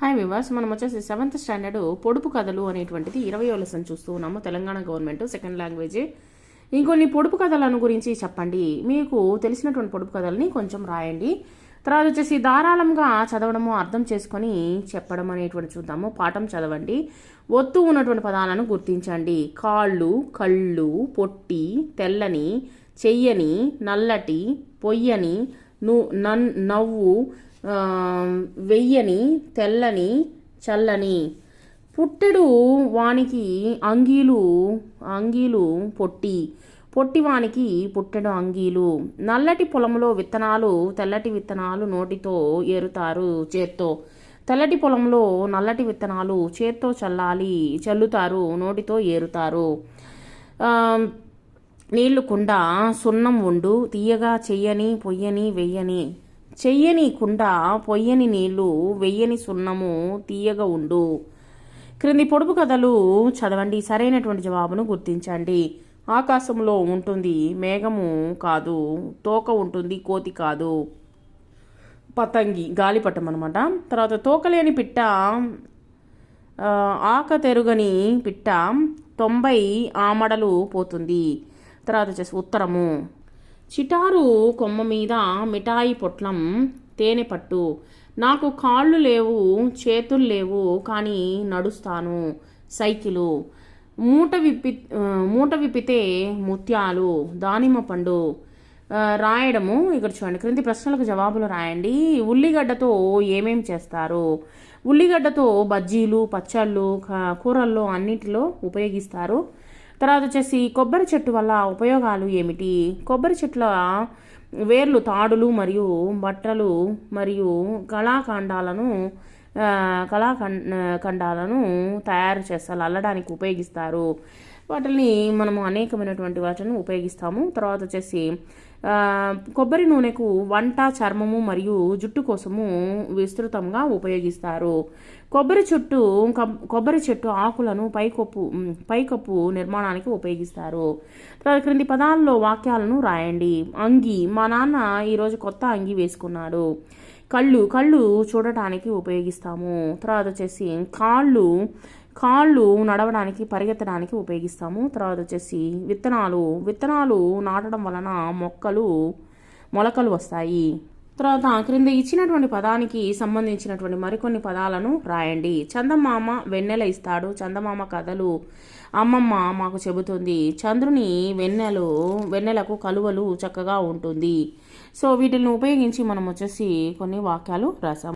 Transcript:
Hi viewers, మనం వచ్చేసి 7th standard పొడుపు కథలు అనేటువంటిది 20వ లెసన్ చూస్తూ ఉన్నాము. Telangana government second language. ఇంకొన్ని పొడుపు కథలను గురించి చెప్పండి. మీకు తెలిసినటువంటి పొడుపు కథలని కొంచెం రాయండి. తర్వాత వచ్చేసి ధారాళంగా చదవడము, అర్థం చేసుకొని చెప్పడం అనేటువంటి చూద్దాము. పాఠం చదవండి. ఒత్తు ఉన్నటువంటి పదాలను గుర్తించండి. కాళ్ళు, కళ్ళు, పొట్టి, తెల్లని, చెయ్యని, నల్లటి, పొయ్యని, నవ్వు, వెయ్యని, తెల్లని, చల్లని. పుట్టెడు వానికి అంగీలు పొట్టి, పొట్టివానికి పుట్టెడు అంగీలు. నల్లటి పొలంలో విత్తనాలు, తెల్లటి విత్తనాలు నోటితో ఏరుతారు చేత్తో. తెల్లటి పొలంలో నల్లటి విత్తనాలు చేత్తో చల్లుతారు, నోటితో ఏరుతారు. నీళ్లు కుండ, సున్నం వండు, తీయగా చెయ్యని, పొయ్యని, వెయ్యని. చెయ్యని కుండ, పొయ్యని నీళ్లు, వెయ్యని సున్నము, తీయగా ఉండు. క్రింది పొడుపు కథలు చదవండి. సరైనటువంటి జవాబును గుర్తించండి. ఆకాశంలో ఉంటుంది మేఘము కాదు, తోక ఉంటుంది కోతి కాదు. పతంగి, గాలిపటం అనమాట. తర్వాత తోకలేని పిట్ట, ఆక తెరుగని పిట్ట 90 ఆమడలు పోతుంది. తర్వాత వచ్చేసి ఉత్తరము. చిటారు కొమ్మ మీద మిఠాయి పొట్లం, తేనె పట్టు. నాకు కాళ్ళు లేవు, చేతులు లేవు, కానీ నడుస్తాను, సైకిలు. మూట విప్పితే ముత్యాలు, దానిమ్మ పండు. రాయడము ఇక్కడ చూడండి. క్రింది ప్రశ్నలకు జవాబులు రాయండి. ఉల్లిగడ్డతో ఏమేం చేస్తారు? ఉల్లిగడ్డతో బజ్జీలు, పచ్చళ్ళు, కూరల్లో అన్నిటిలో ఉపయోగిస్తారు. తర్వాత వచ్చేసి కొబ్బరి చెట్టు వల్ల ఉపయోగాలు ఏమిటి? కొబ్బరి చెట్ల వేర్లు తాడులు మరియు బట్టలు మరియు కళాఖండాలను తయారు చేస్తారు, అల్లడానికి ఉపయోగిస్తారు. వాటిని మనము అనేకమైనటువంటి వాటిని ఉపయోగిస్తాము. తర్వాత వచ్చేసి కొబ్బరి నూనెకు వంట, చర్మము మరియు జుట్టు కోసము విస్తృతంగా ఉపయోగిస్తారు. కొబ్బరి చెట్టు ఆకులను పైకప్పు నిర్మాణానికి ఉపయోగిస్తారు. తర్వాత క్రింది పదాల్లో వాక్యాలను రాయండి. అంగి, మా నాన్న ఈరోజు కొత్త అంగి వేసుకున్నాడు. కళ్ళు చూడటానికి ఉపయోగిస్తాము. తర్వాత వచ్చేసి కాళ్ళు నడవడానికి, పరిగెత్తడానికి ఉపయోగిస్తాము. తర్వాత వచ్చేసి విత్తనాలు నాటడం వలన మొలకలు వస్తాయి. తర్వాత క్రింద ఇచ్చినటువంటి పదానికి సంబంధించినటువంటి మరికొన్ని పదాలను రాయండి. చందమామ వెన్నెల ఇస్తాడు. చందమామ కథలు అమ్మమ్మ మాకు చెబుతుంది. చంద్రుని వెన్నెలకు కలువలు చక్కగా ఉంటుంది. సో వీటిని ఉపయోగించి మనం వచ్చేసి కొన్ని వాక్యాలు రాసాం.